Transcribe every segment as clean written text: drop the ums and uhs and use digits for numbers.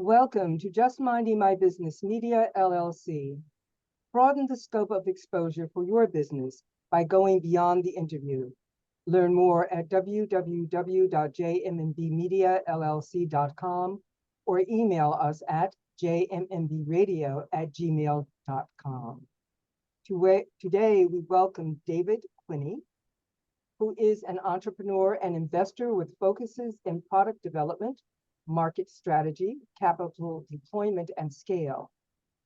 Welcome to Just Minding My Business Media, LLC. Broaden the scope of exposure for your business by going beyond the interview. Learn more at www.jmmbmediallc.com or email us at jmmbradio@gmail.com. Today, we welcome David Quinney, who is an entrepreneur and investor with focuses in product development, market strategy, capital deployment, and scale.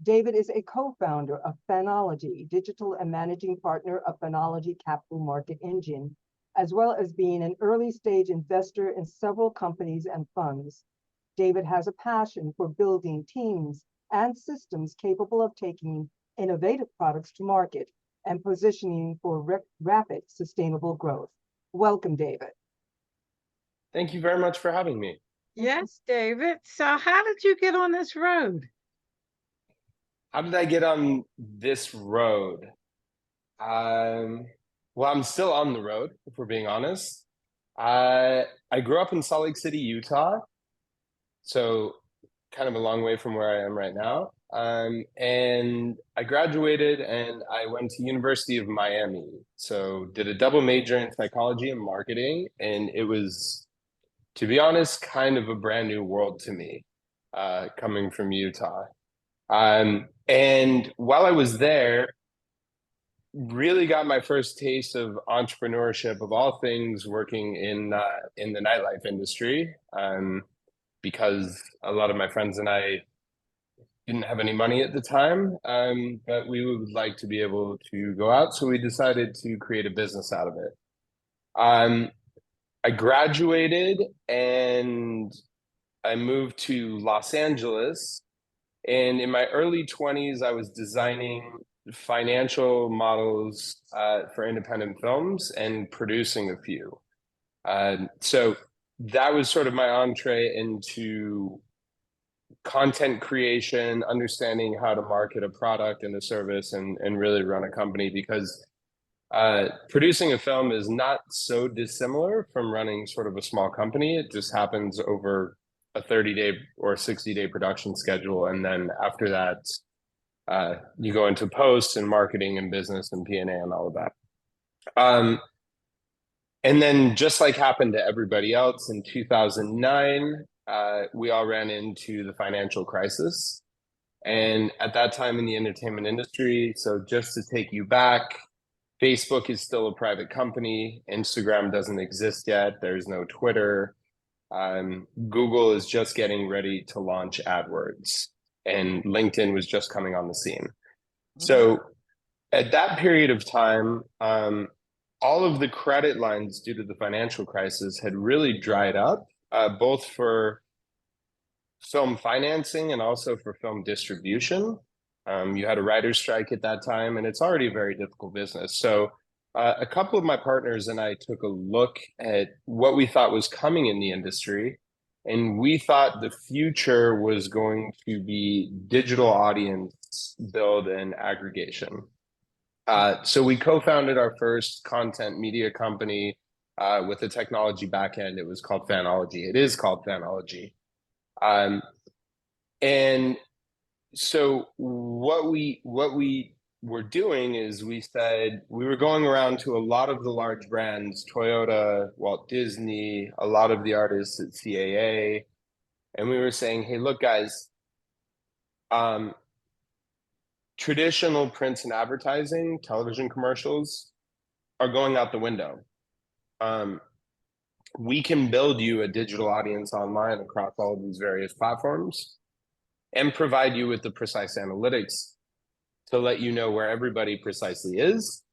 David is a co-founder of Phanology, digital and managing partner of Phanology Capital Market Engine, as well as being an early stage investor in several companies and funds. David has a passion for building teams and systems capable of taking innovative products to market and positioning for rapid, sustainable growth. Welcome, David. Thank you very much for having me. Yes, David. So how did you get on this road? How did I get on this road? Well, I'm still on the road, if we're being honest. I grew up in Salt Lake City, Utah, so kind of a long way from where I am right now. And I graduated and I went to University of Miami. So did a double major in psychology and marketing, and it was, to be honest, kind of a brand new world to me, coming from Utah. And while I was there, really got my first taste of entrepreneurship, of all things, working in the nightlife industry, because a lot of my friends and I didn't have any money at the time, but we would like to be able to go out, so we decided to create a business out of it. I graduated and I moved to Los Angeles, and in my early 20s, I was designing financial models for independent films and producing a few. So that was sort of my entree into content creation, understanding how to market a product and a service, and really run a company, because producing a film is not so dissimilar from running sort of a small company. It just happens over a 30-day or 60-day production schedule, and then after that, you go into post and marketing and business and P&A and all of that. And then, just like happened to everybody else, in 2009, we all ran into the financial crisis. And at that time in the entertainment industry, so just to take you back, Facebook is still a private company. Instagram doesn't exist yet. There's no Twitter. Google is just getting ready to launch AdWords, and LinkedIn was just coming on the scene. So at that period of time, all of the credit lines due to the financial crisis had really dried up, both for film financing and also for film distribution. You had a writer's strike at that time, and it's already a very difficult business. So a couple of my partners and I took a look at what we thought was coming in the industry, and we thought the future was going to be digital audience build and aggregation. So we co-founded our first content media company with a technology backend. It was called Phanology. It is called Phanology. And so what we were doing is, we said, we were going around to a lot of the large brands, Toyota, Walt Disney, a lot of the artists at CAA, and we were saying, hey, look, guys, traditional prints and advertising, television commercials, are going out the window. We can build you a digital audience online across all of these various platforms and provide you with the precise analytics to let you know where everybody precisely is,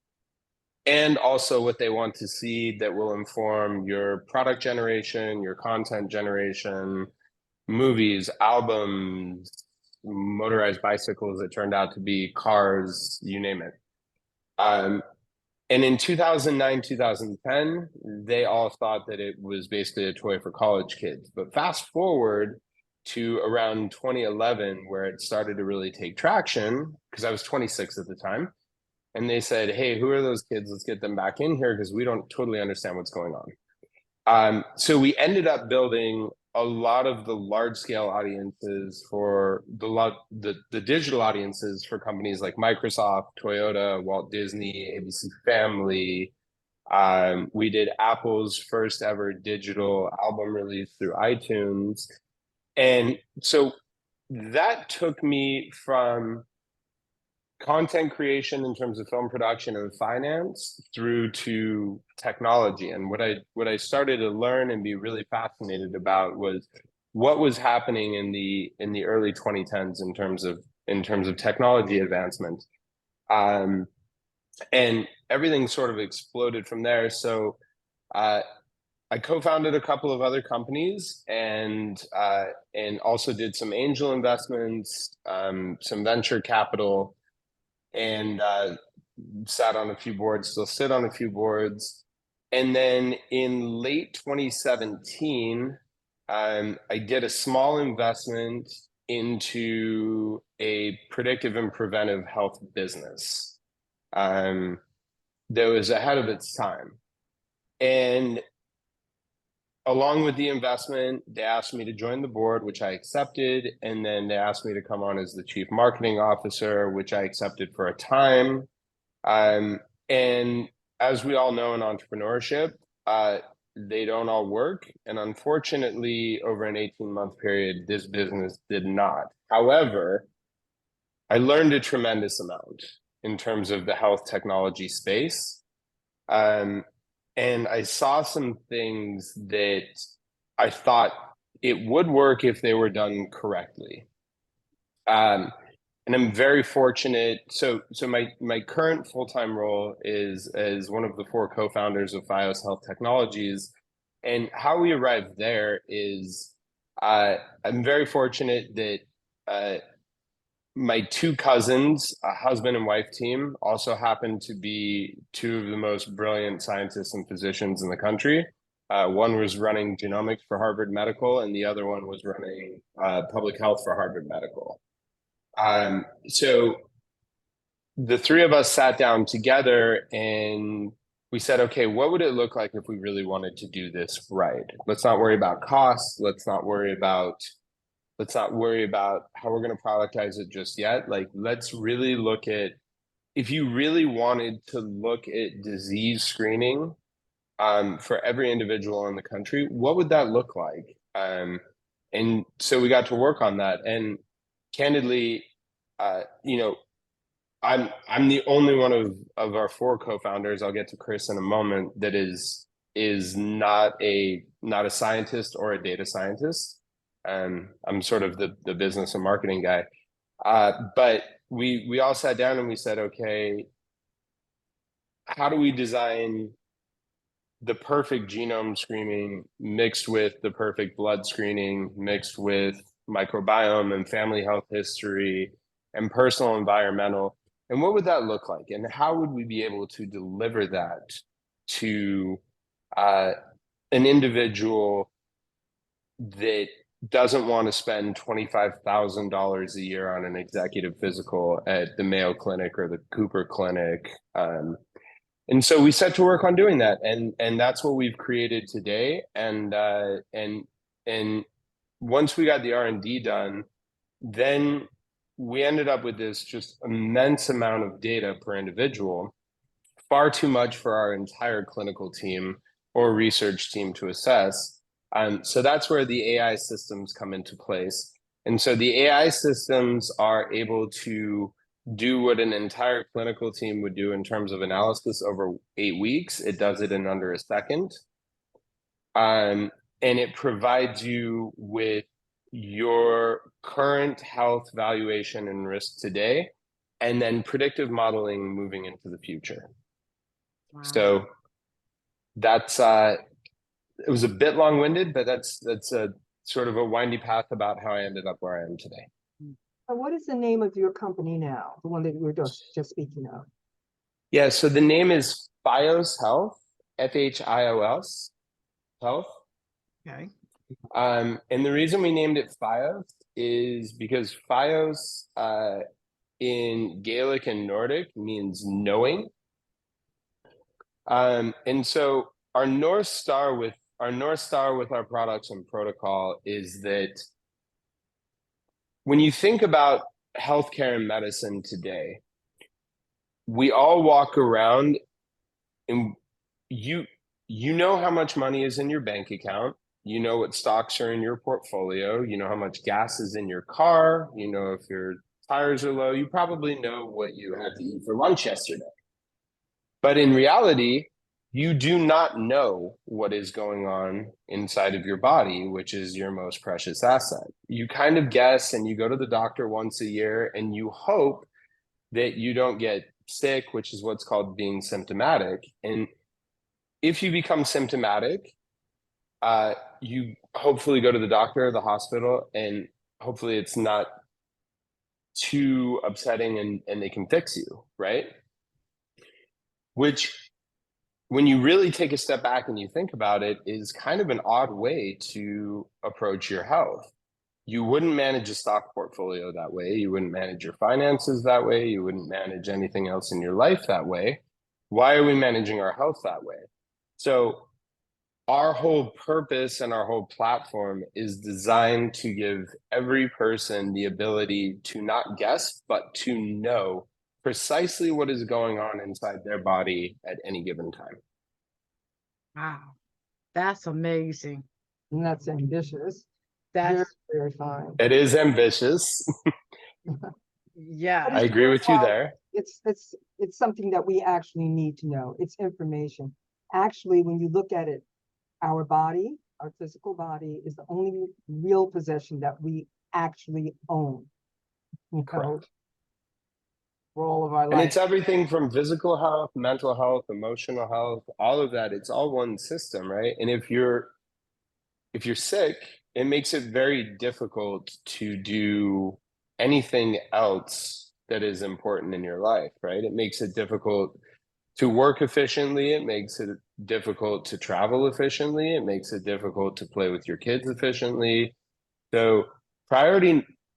and also what they want to see that will inform your product generation, your content generation, movies, albums, motorized bicycles that turned out to be cars, you name it. And in 2009, 2010, they all thought that it was basically a toy for college kids. But fast forward to around 2011, where it started to really take traction, because I was 26 at the time. And they said, hey, who are those kids? Let's get them back in here, because we don't totally understand what's going on. So we ended up building a lot of the large scale audiences for the digital audiences for companies like Microsoft, Toyota, Walt Disney, ABC Family. We did Apple's first ever digital album release through iTunes. And so that took me from content creation in terms of film production and finance through to technology. And what I started to learn and be really fascinated about was what was happening in the early 2010s in terms of technology advancement. And everything sort of exploded from there. So I co-founded a couple of other companies and also did some angel investments, some venture capital, and sat on a few boards, still sit on a few boards. And then in late 2017, I did a small investment into a predictive and preventive health business that was ahead of its time. And along with the investment, they asked me to join the board, which I accepted. And then they asked me to come on as the chief marketing officer, which I accepted for a time. And as we all know in entrepreneurship, they don't all work. And unfortunately, over an 18-month period, this business did not. However, I learned a tremendous amount in terms of the health technology space. And I saw some things that I thought it would work if they were done correctly. And I'm very fortunate. So my current full-time role is as one of the 4 co-founders of FiOS Health Technologies. And how we arrived there is I'm very fortunate that my 2 cousins, a husband and wife team, also happen to be 2 of the most brilliant scientists and physicians in the country. One was running genomics for Harvard Medical, and the other one was running public health for Harvard Medical. So the 3 of us sat down together and we said, okay, what would it look like if we really wanted to do this right? Let's not worry about costs. Let's not worry about how we're going to productize it just yet. Like, let's really look at, if you really wanted to look at disease screening for every individual in the country, what would that look like? And so we got to work on that. And candidly, I'm the only one of our 4 co-founders. I'll get to Chris in a moment. That is not a scientist or a data scientist. I'm sort of the business and marketing guy. But we all sat down and we said, okay, how do we design the perfect genome screening mixed with the perfect blood screening, mixed with microbiome and family health history and personal environmental? And what would that look like? And how would we be able to deliver that to an individual that doesn't want to spend $25,000 a year on an executive physical at the Mayo Clinic or the Cooper Clinic? And so we set to work on doing that, and that's what we've created today. And once we got the R&D done, then we ended up with this just immense amount of data per individual, far too much for our entire clinical team or research team to assess. So that's where the AI systems come into place. And so the AI systems are able to do what an entire clinical team would do in terms of analysis over 8 weeks. It does it in under a second. And it provides you with your current health valuation and risk today, and then predictive modeling moving into the future. Wow. So that's it was a bit long-winded, but that's a sort of a windy path about how I ended up where I am today. So what is the name of your company now, the one that we were just speaking of? Yeah, so the name is FiOS Health, FHIOS Health. Okay. And the reason we named it FiOS is because FiOS in Gaelic and Nordic means knowing. And so our North Star with our North Star with our products and protocol is that when you think about healthcare and medicine today, we all walk around and you know how much money is in your bank account. You know what stocks are in your portfolio. You know how much gas is in your car. You know if your tires are low. You probably know what you had to eat for lunch yesterday. But in reality, you do not know what is going on inside of your body, which is your most precious asset. You kind of guess and you go to the doctor once a year and you hope that you don't get sick, which is what's called being symptomatic. And if you become symptomatic, you hopefully go to the doctor or the hospital, and hopefully it's not too upsetting and they can fix you, right? Which, when you really take a step back and you think about it, is kind of an odd way to approach your health. You wouldn't manage a stock portfolio that way. You wouldn't manage your finances that way. You wouldn't manage anything else in your life that way. Why are we managing our health that way? So our whole purpose and our whole platform is designed to give every person the ability to not guess, but to know precisely what is going on inside their body at any given time. Wow, that's amazing. And that's ambitious. That's Very, very fine. It is ambitious. yeah. I agree with you there. It's something that we actually need to know. It's information. Actually, when you look at it, our body, our physical body, is the only real possession that we actually own. You know, for all of our And life. it's everything from physical health, mental health, emotional health, all of that. It's all one system, right? And if you're sick, it makes it very difficult to do anything else that is important in your life, right? It makes it difficult to work efficiently. It makes it difficult to travel efficiently. It makes it difficult to play with your kids efficiently. So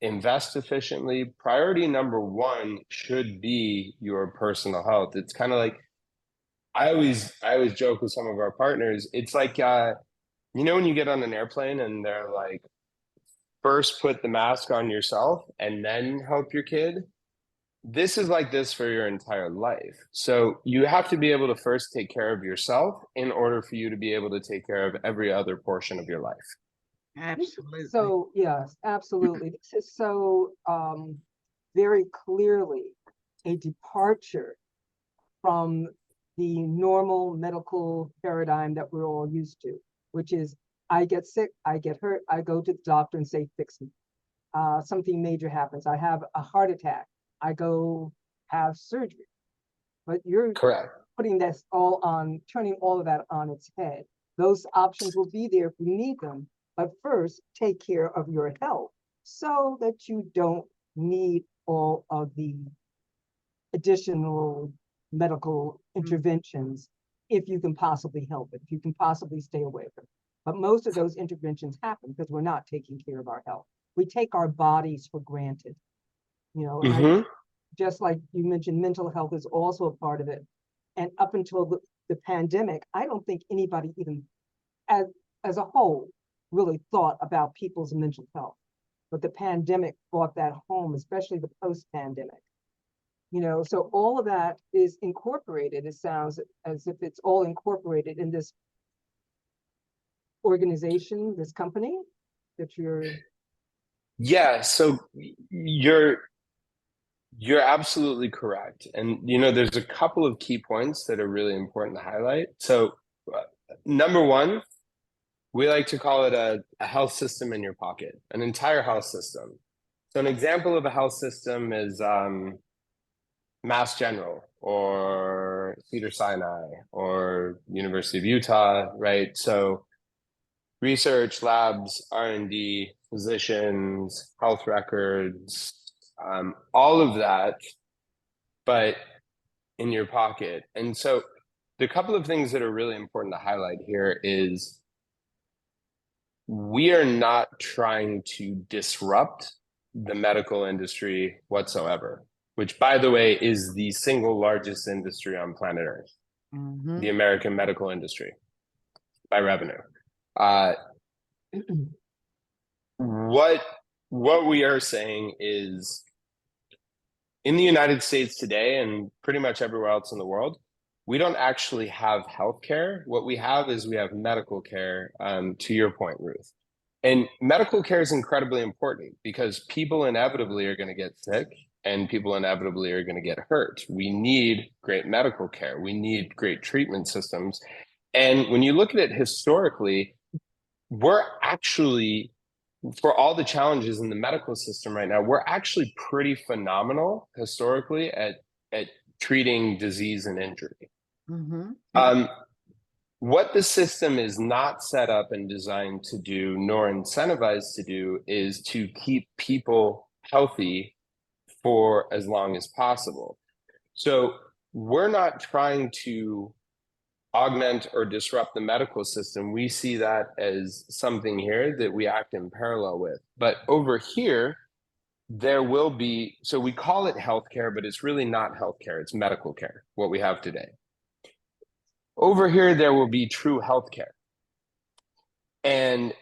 invest efficiently. Priority number one should be your personal health. It's kind of like, I always joke with some of our partners. It's like, when you get on an airplane and they're like, first put the mask on yourself and then help your kid. This is like this for your entire life. So you have to be able to first take care of yourself in order for you to be able to take care of every other portion of your life. Absolutely. So yes, absolutely. This is so very clearly a departure from the normal medical paradigm that we're all used to, which is I get sick, I get hurt, I go to the doctor and say, fix me. Something major happens. I have a heart attack. I go have surgery. But you're Correct. putting this turning all of that on its head. Those options will be there if we need them. But first, take care of your health so that you don't need all of the additional medical interventions if you can possibly help it, if you can possibly stay away from it. But most of those interventions happen because we're not taking care of our health. We take our bodies for granted, and just like you mentioned, mental health is also a part of it. And up until the pandemic, I don't think anybody even as a whole really thought about people's mental health. But the pandemic brought that home, especially the post-pandemic. So all of that is incorporated. It sounds as if it's all incorporated in this organization, this company that you're. Yeah, so you're absolutely correct. And there's a couple of key points that are really important to highlight. So number one, we like to call it a health system in your pocket, an entire health system. So an example of a health system is Mass General or Cedars-Sinai or University of Utah, right? So research, labs, R&D, physicians, health records, all of that, but in your pocket. And so the couple of things that are really important to highlight here is we are not trying to disrupt the medical industry whatsoever, which, by the way, is the single largest industry on planet Earth, the American medical industry by revenue. Uh, what we are saying is, in the United States today and pretty much everywhere else in the world, we don't actually have healthcare. What we have is we have medical care, to your point, Ruth. And medical care is incredibly important because people inevitably are going to get sick and people inevitably are going to get hurt. We need great medical care. We need great treatment systems. And when you look at it historically, we're actually, for all the challenges in the medical system right now, we're actually pretty phenomenal historically at treating disease and injury. What the system is not set up and designed to do, nor incentivized to do, is to keep people healthy for as long as possible. So we're not trying to augment or disrupt the medical system. We see that as something here that we act in parallel with. But over here, there will be, so we call it healthcare, but it's really not healthcare, it's medical care, what we have today. Over here, there will be true healthcare. And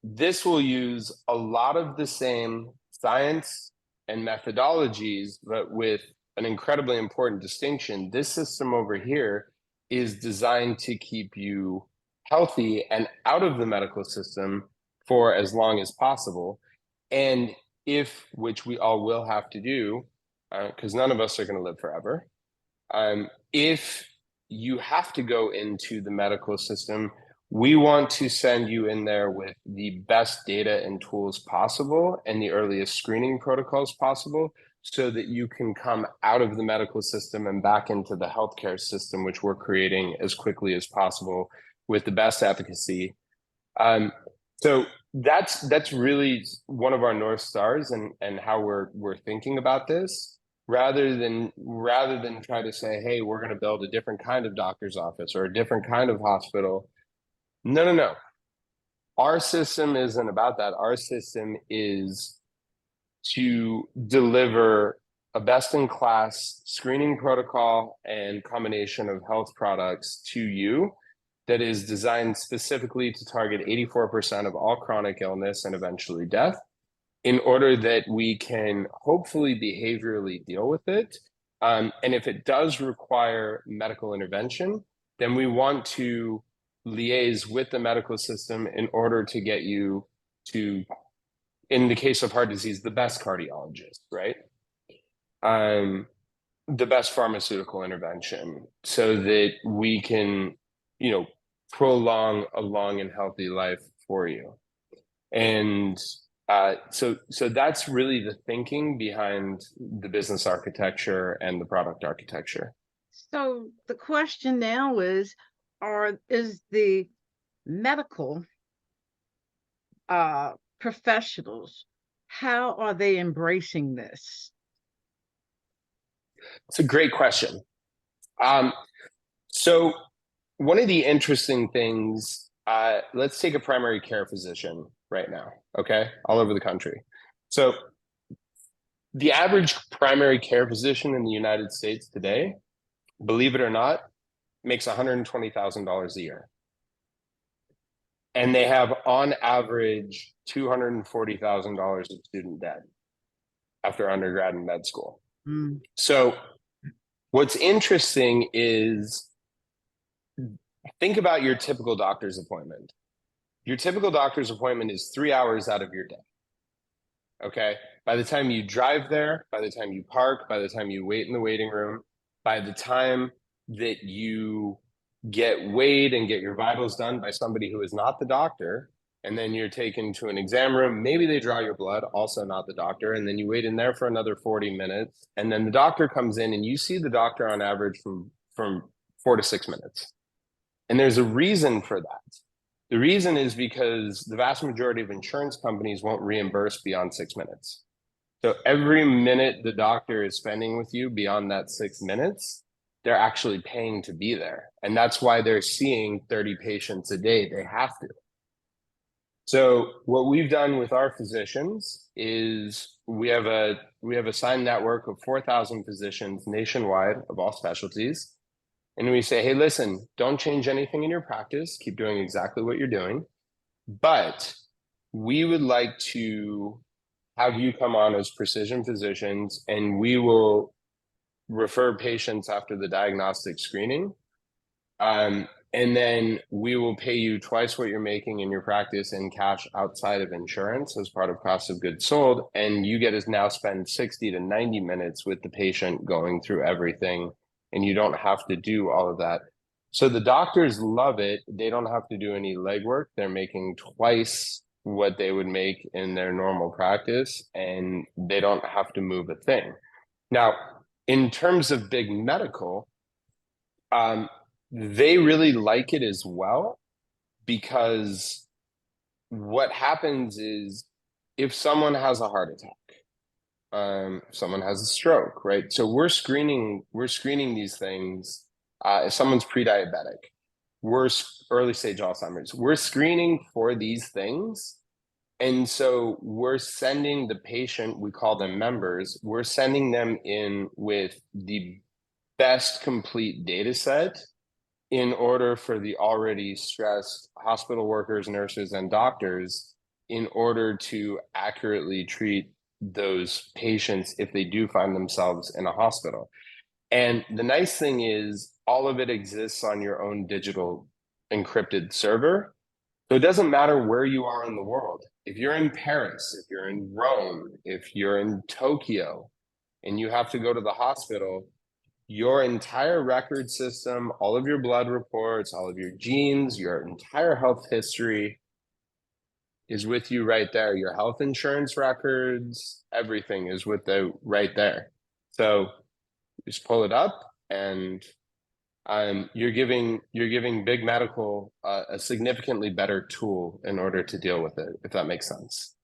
this will use a lot of the same science and methodologies, but with an incredibly important distinction. This system over here is designed to keep you healthy and out of the medical system for as long as possible. And if, which we all will have to do, because none of us are going to live forever, if you have to go into the medical system, we want to send you in there with the best data and tools possible and the earliest screening protocols possible so that you can come out of the medical system and back into the healthcare system, which we're creating as quickly as possible with the best efficacy. So that's really one of our North Stars and how we're thinking about this. Rather than try to say, hey, we're going to build a different kind of doctor's office or a different kind of hospital. No. Our system isn't about that. Our system is to deliver a best-in-class screening protocol and combination of health products to you that is designed specifically to target 84% of all chronic illness and eventually death, in order that we can hopefully behaviorally deal with it. And if it does require medical intervention, then we want to liaise with the medical system in order to get you to, in the case of heart disease, the best cardiologist, right? The best pharmaceutical intervention so that we can, prolong a long and healthy life for you. And so that's really the thinking behind the business architecture and the product architecture. So the question now is the medical professionals, how are they embracing this? It's a great question. So one of the interesting things, let's take a primary care physician right now, okay, all over the country. So the average primary care physician in the United States today, believe it or not, makes $120,000 a year. And they have, on average, $240,000 of student debt after undergrad and med school. So what's interesting is, think about your typical doctor's appointment. Your typical doctor's appointment is 3 hours out of your day. Okay? By the time you drive there, by the time you park, by the time you wait in the waiting room, by the time that you get weighed and get your vitals done by somebody who is not the doctor, and then you're taken to an exam room, maybe they draw your blood, also not the doctor, and then you wait in there for another 40 minutes, and then the doctor comes in and you see the doctor on average from 4 to 6 minutes. And there's a reason for that. The reason is because the vast majority of insurance companies won't reimburse beyond 6 minutes. So every minute the doctor is spending with you beyond that 6 minutes, they're actually paying to be there. And that's why they're seeing 30 patients a day. They have to. So what we've done with our physicians is we have a signed network of 4,000 physicians nationwide of all specialties. And we say, hey, listen, don't change anything in your practice. Keep doing exactly what you're doing. But we would like to have you come on as precision physicians, and we will refer patients after the diagnostic screening. And then we will pay you twice what you're making in your practice in cash outside of insurance as part of cost of goods sold. And you get to now spend 60 to 90 minutes with the patient going through everything, and you don't have to do all of that. So the doctors love it. They don't have to do any legwork. They're making twice what they would make in their normal practice, and they don't have to move a thing. Now, in terms of big medical, they really like it as well, because what happens is if someone has a heart attack, someone has a stroke, right? So we're screening these things. If someone's pre-diabetic, we're early stage Alzheimer's, we're screening for these things. And so we're sending the patient, we call them members, we're sending them in with the best complete data set in order for the already stressed hospital workers, nurses, and doctors, in order to accurately treat those patients if they do find themselves in a hospital. And the nice thing is all of it exists on your own digital encrypted server. So it doesn't matter where you are in the world. If you're in Paris, if you're in Rome, if you're in Tokyo, and you have to go to the hospital, your entire record system, all of your blood reports, all of your genes, your entire health history is with you right there. Your health insurance records, everything is right there. So just pull it up, and you're giving big medical a significantly better tool in order to deal with it, if that makes sense.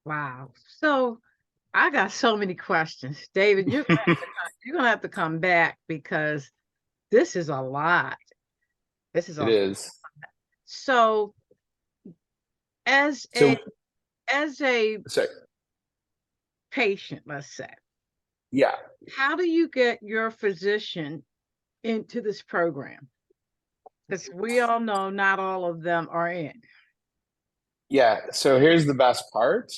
Wow. So I got so many questions. David, you're gonna have to come back because this is a lot. This is It is. So as So, a sorry. patient, let's say, Yeah. how do you get your physician into this program? Because we all know not all of them are in. Yeah. So here's the best part.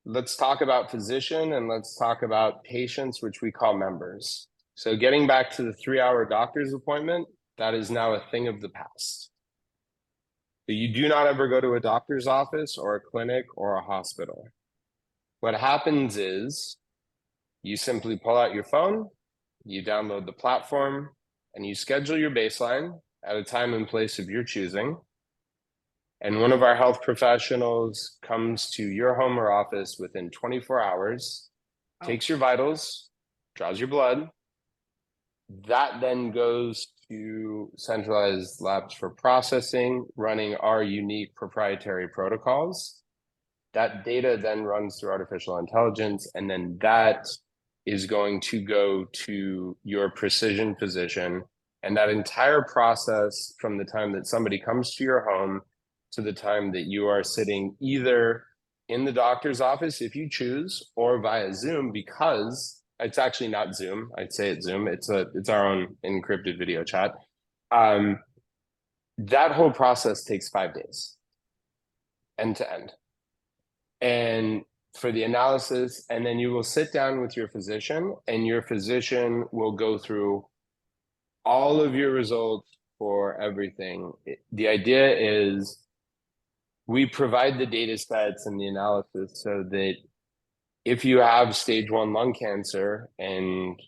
Let's talk about physician and let's talk about patients, which we call members. So getting back to the 3-hour doctor's appointment, that is now a thing of the past. So you do not ever go to a doctor's office or a clinic or a hospital. What happens is you simply pull out your phone, you download the platform, and you schedule your baseline at a time and place of your choosing. And one of our health professionals comes to your home or office within 24 hours, takes your vitals, draws your blood. That then goes to centralized labs for processing, running our unique proprietary protocols. That data then runs through artificial intelligence, and then that is going to go to your precision physician. And that entire process, from the time that somebody comes to your home to the time that you are sitting either in the doctor's office, if you choose, or via Zoom, because it's actually not Zoom. I'd say it's Zoom. It's our own encrypted video chat. That whole process takes 5 days, end to end. And for the analysis, and then you will sit down with your physician, and your physician will go through all of your results for everything. The idea is we provide the data sets and the analysis so that if you have stage 1 lung cancer and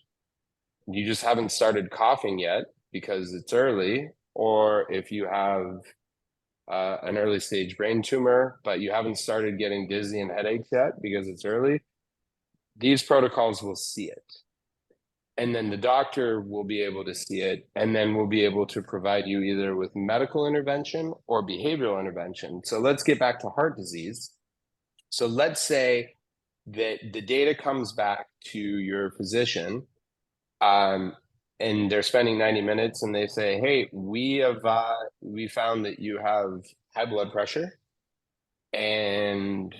you just haven't started coughing yet because it's early, or if you have an early stage brain tumor, but you haven't started getting dizzy and headaches yet because it's early, these protocols will see it. And then the doctor will be able to see it, and then we'll be able to provide you either with medical intervention or behavioral intervention. So let's get back to heart disease. So let's say that the data comes back to your physician, and they're spending 90 minutes, and they say, hey, we found that you have high blood pressure, and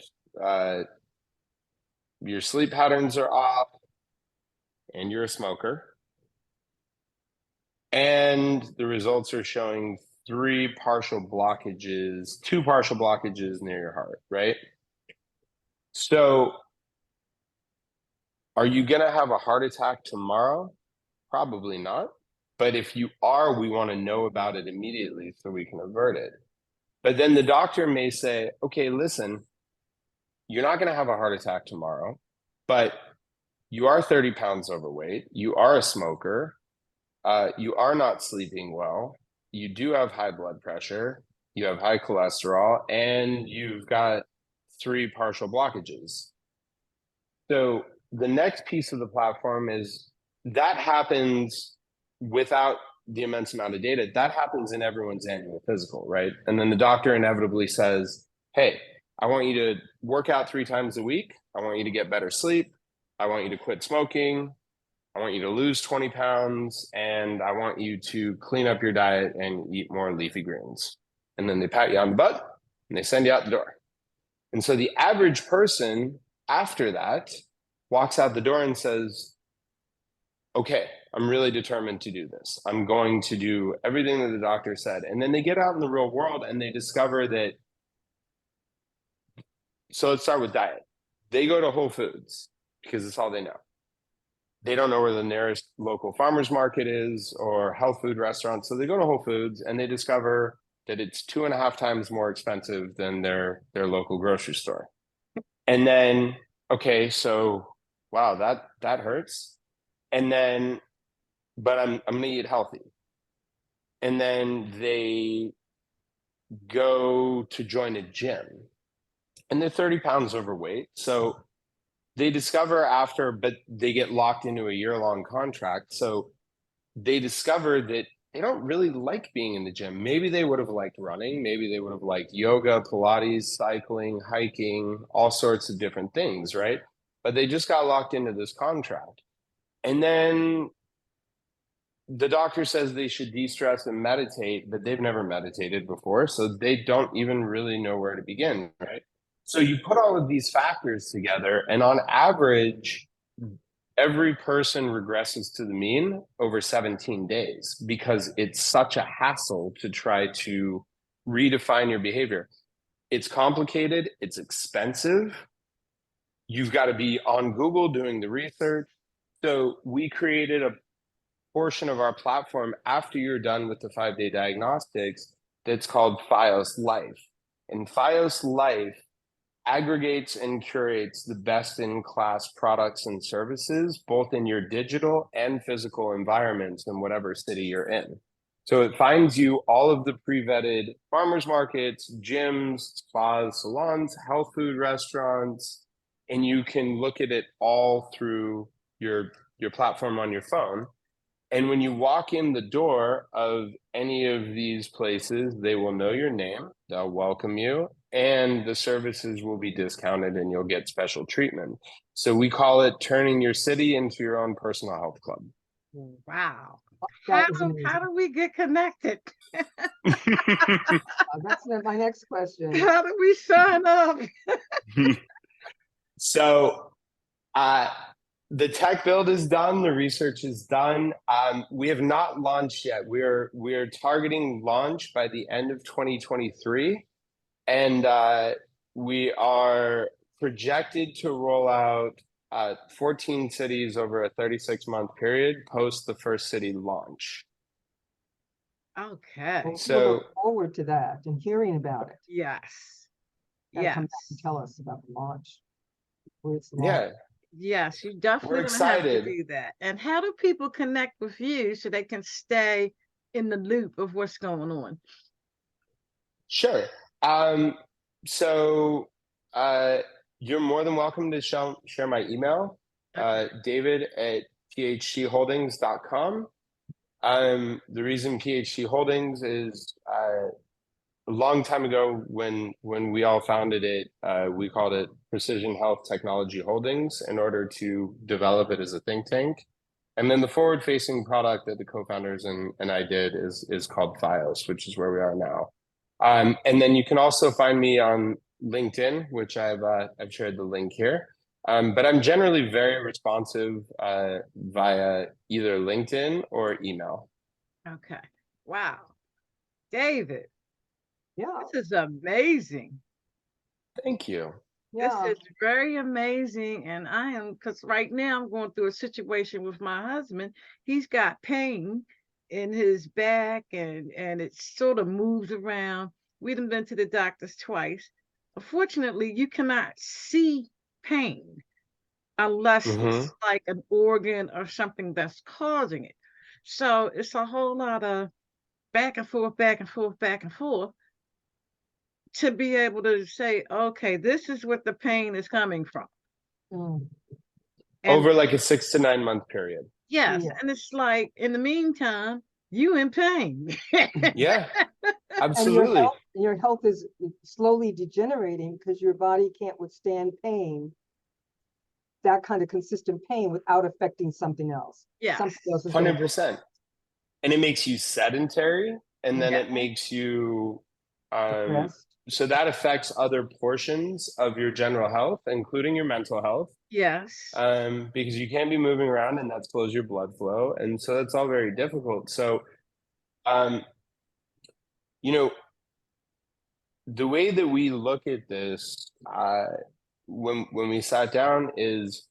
your sleep patterns are off, and you're a smoker. And the results are showing two partial blockages near your heart, right? So are you going to have a heart attack tomorrow? Probably not. But if you are, we want to know about it immediately so we can avert it. But then the doctor may say, okay, listen, you're not going to have a heart attack tomorrow, but you are 30 pounds overweight. You are a smoker. You are not sleeping well. You do have high blood pressure. You have high cholesterol, and you've got 3 partial blockages. So the next piece of the platform is that happens without the immense amount of data. That happens in everyone's annual physical, right? And then the doctor inevitably says, hey, I want you to work out 3 times a week. I want you to get better sleep. I want you to quit smoking. I want you to lose 20 pounds, and I want you to clean up your diet and eat more leafy greens. And then they pat you on the butt and they send you out the door. And so the average person after that walks out the door and says, okay, I'm really determined to do this. I'm going to do everything that the doctor said. And then they get out in the real world and they discover that. So let's start with diet. They go to Whole Foods because it's all they know. They don't know where the nearest local farmer's market is or health food restaurant. So they go to Whole Foods and they discover that it's 2.5 times more expensive than their local grocery store. And then, okay, so wow, that hurts. And then, but I'm gonna eat healthy. And then they go to join a gym and they're 30 pounds overweight. So they discover after, but they get locked into a year-long contract. So they discover that they don't really like being in the gym. Maybe they would have liked running. Maybe they would have liked yoga, Pilates, cycling, hiking, all sorts of different things, right? But they just got locked into this contract. And then the doctor says they should de-stress and meditate, but they've never meditated before. So they don't even really know where to begin, right? So you put all of these factors together, and on average, every person regresses to the mean over 17 days because it's such a hassle to try to redefine your behavior. It's complicated, it's expensive. You've got to be on Google doing the research. So we created a portion of our platform after you're done with the 5-day diagnostics that's called FiOS Life. And FiOS Life aggregates and curates the best-in-class products and services, both in your digital and physical environments in whatever city you're in. So it finds you all of the pre-vetted farmers markets, gyms, spas, salons, health food restaurants, and you can look at it all through your platform on your phone. And when you walk in the door of any of these places, they will know your name, they'll welcome you, and the services will be discounted and you'll get special treatment. So we call it turning your city into your own personal health club. Wow. That is amazing. How do we get connected? That's my next question. How do we sign up? So the tech build is done. The research is done. We have not launched yet. We're targeting launch by the end of 2023. And we are projected to roll out 14 cities over a 36-month period post the first city launch. Okay. Well, So we'll look forward to that and hearing about it. Yes. Gotta Yes. come back and tell us about the launch. Where it's launched. yeah, Yes, you definitely We're gonna have to excited. do that. And how do people connect with you so they can stay in the loop of what's going on? Sure. So you're more than welcome to share my email, david@phtholdings.com. The reason PHT Holdings is a long time ago when we all founded it, we called it Precision Health Technology Holdings in order to develop it as a think tank. And then the forward-facing product that the co-founders and I did is called FiOS, which is where we are now. And then you can also find me on LinkedIn, which I've shared the link here. But I'm generally very responsive via either LinkedIn or email. Okay. Wow. David, Yeah, this is amazing. Thank you. This yeah. is very amazing. And I am, because right now I'm going through a situation with my husband. He's got pain in his back and it sort of moves around. We've been to the doctors twice. Unfortunately, you cannot see pain unless Hmm. it's like an organ or something that's causing it. So it's a whole lot of back and forth, back and forth, back and forth to be able to say, okay, this is what the pain is coming from. Mm, And Over like a 6 to 9 month period. yes, yeah. and it's like in the meantime, you in pain. Yeah, And absolutely. your health is slowly degenerating because your body can't withstand pain, that kind of consistent pain without affecting something else. Yes. Something else is going. 100%. And it makes you sedentary, and then Yeah. it makes you Depressed. so that affects other portions of your general health, including your mental health, Yes. because you can't be moving around and that slows your blood flow. And so that's all very difficult. So, um, you know, the way that we look at this when we sat down is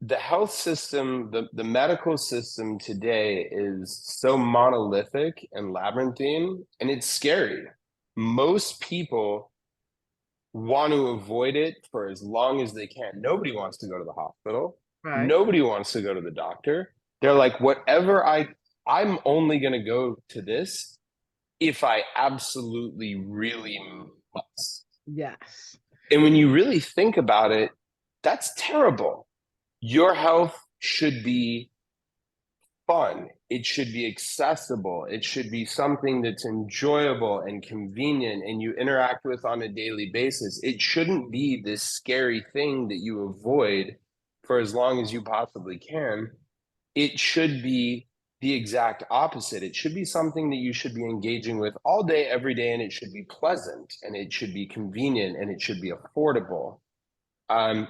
the health system, the medical system today is so monolithic and labyrinthine, and it's scary. Most people want to avoid it for as long as they can. Nobody wants to go to the hospital. Right. Nobody wants to go to the doctor. They're like, I'm only going to go to this if I absolutely really must. Yes. And when you really think about it, that's terrible. Your health should be fun. It should be accessible. It should be something that's enjoyable and convenient and you interact with on a daily basis. It shouldn't be this scary thing that you avoid for as long as you possibly can. It should be the exact opposite. It should be something that you should be engaging with all day, every day, and it should be pleasant and it should be convenient and it should be affordable.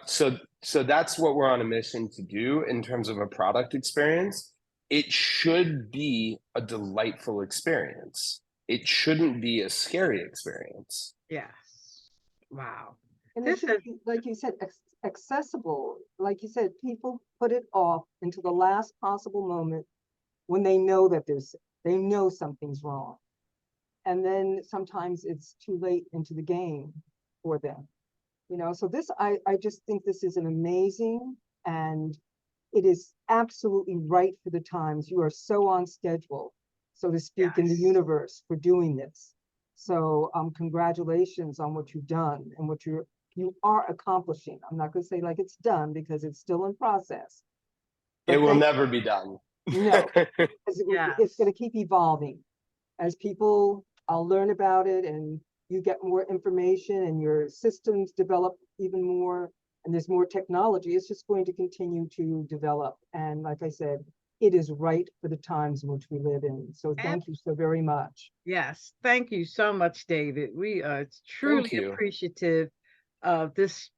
So that's what we're on a mission to do in terms of a product experience. It should be a delightful experience. It shouldn't be a scary experience. Yes. Wow. And it This should is be, like you said, accessible. Like you said, people put it off until the last possible moment when they know that they know something's wrong. And then sometimes it's too late into the game for them. So I just think this is an amazing, and it is absolutely right for the times. You are so on schedule, so to speak, in the yes. universe for doing this. So congratulations on what you've done and what you are accomplishing. I'm not going to say like it's done because it's still in process. It But will never be done. no, it's going Yes. to keep evolving as people learn about it and you get more information and your systems develop even more and there's more technology. It's just going to continue to develop. And like I said, it is right for the times in which we live in. So thank you so very much. Yes. Thank you so much, David. We are truly Thank you. appreciative of this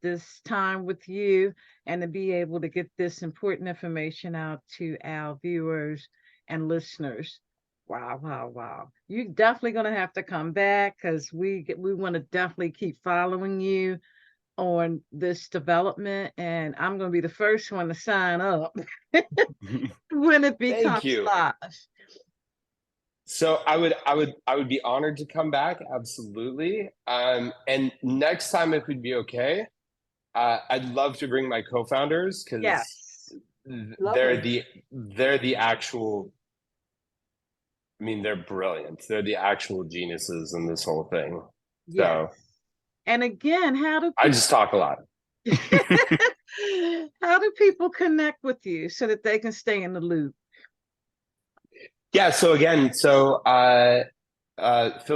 time with you and to be able to get this important information out to our viewers and listeners. Wow, wow, wow. You're definitely going to have to come back because we want to definitely keep following you on this development. And I'm going to be the first one to sign up when it Thank becomes you. live. So I would be honored to come back, absolutely. And next time, if we'd be okay, I'd love to bring my co-founders because Yes. they're the actual. I mean, they're brilliant. They're the actual geniuses in this whole thing. Yes. So And again, how do I just talk a lot. how do people connect with you so that they can stay in the loop? Yeah. So again, feel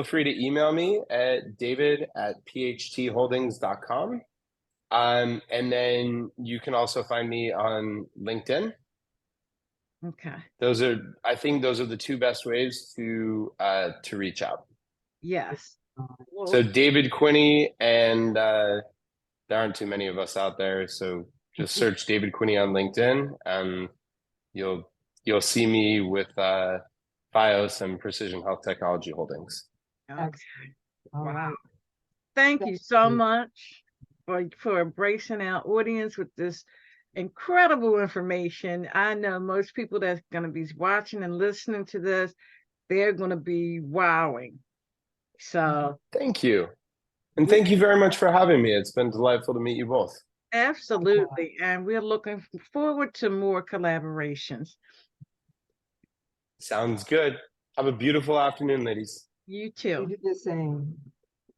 free to email me at david@phtholdings.com. And then you can also find me on LinkedIn. Okay. I think those are the two best ways to reach out. Yes. So Well, David Quinney, and there aren't too many of us out there. So just search David Quinney on LinkedIn, and you'll see me with Bios and Precision Health Technology Holdings. Okay. Excellent. All Wow. right. Thank you so you. much for embracing our audience with this incredible information. I know most people that's going to be watching and listening to this, they're going to be wowing. So Thank you. And This- thank you very much for having me. It's been delightful to meet you both. absolutely. And we're looking forward to more collaborations. Sounds good. Have a beautiful afternoon, ladies. You too. You do the same.